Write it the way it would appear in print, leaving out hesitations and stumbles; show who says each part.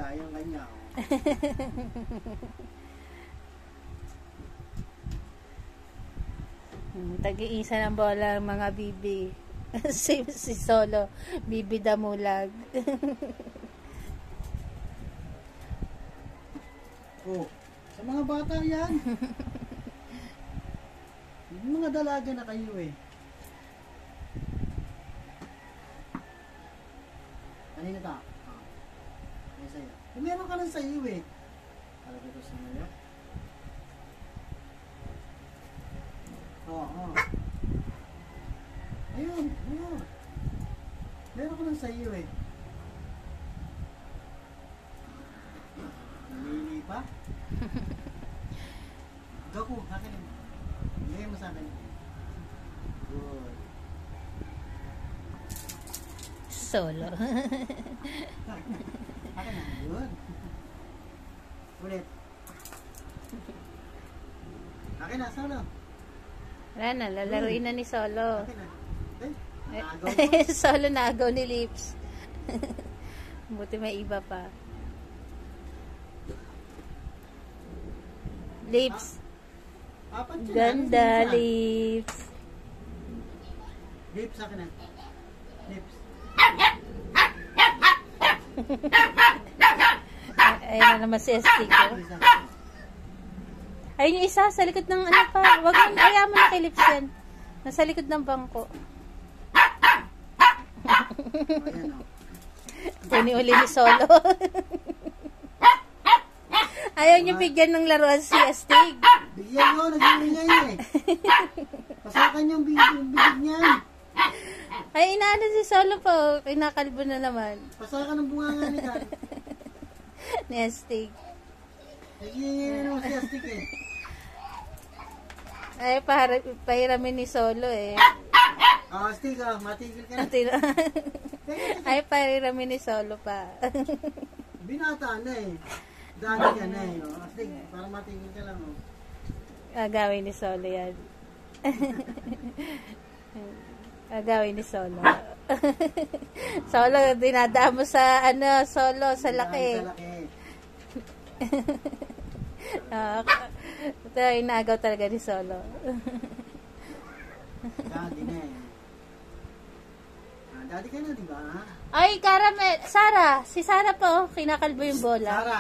Speaker 1: bola, yung kanya.
Speaker 2: Tag-iisa ng bola ang mga bibi. si Solo, bibi damulag.
Speaker 1: Oh, sa mga bata yan. Mga dalaga na kayo eh. Kanina ta? May sayo. Meron ka ng sayo eh. Talaga ito sa ngayon. Oo. Ayun, ayun. Meron ka ng sayo eh. Namili pa? Gaku, akin yun. Hindi mo sa akin. Good.
Speaker 2: Solo.
Speaker 1: Akin na, good. Ulit. Akin na, Solo.
Speaker 2: Wala na, lalaruin na ni Solo.
Speaker 1: Akin na. Eh, nagaw ko.
Speaker 2: Solo na agaw ni Lips. Buti may iba pa. Lips.
Speaker 1: Apat yun,
Speaker 2: Ganda,
Speaker 1: akin sa isa.
Speaker 2: Lips.
Speaker 1: Lips, akin na. Lips.
Speaker 2: Ayun na naman si Estigo.
Speaker 1: Lips, akin.
Speaker 2: Ayun yung isa, sa likod ng ano pa. Wag mo, ayaw mo na kay Lips yan. Nasa likod ng bangko.
Speaker 1: Ayan o.
Speaker 2: Uli ni Solo. Ayaw niyo bigyan ng laruan si Astig.
Speaker 1: Bigyan mo, nag-iingay eh. Pasakan yung bibig niya.
Speaker 2: Ay, inaano si Solo po. Kinakalbo na naman.
Speaker 1: Pasakan ng bunganga ni Dad.
Speaker 2: Ni Astig.
Speaker 1: Nag-iingay na naman si Astik eh.
Speaker 2: Ay, pahiramin ni Solo eh.
Speaker 1: Astik ah, matigil ka na.
Speaker 2: Ay, pahiramin ni Solo pa.
Speaker 1: Binata na eh. Dati ka na eh. Astik, para matigil ka lang oh.
Speaker 2: Agawin ni Solo yan. Agawin ni Solo. Solo, dinadaan mo sa ano, Solo, sa laki.
Speaker 1: Sa laki.
Speaker 2: Ito, inaagaw talaga ni Solo.
Speaker 1: Dati na eh. Dati ka na, di ba?
Speaker 2: Ay, Karamel, Sara. Si Sara po, kinakalbo yung bola.
Speaker 1: Sara.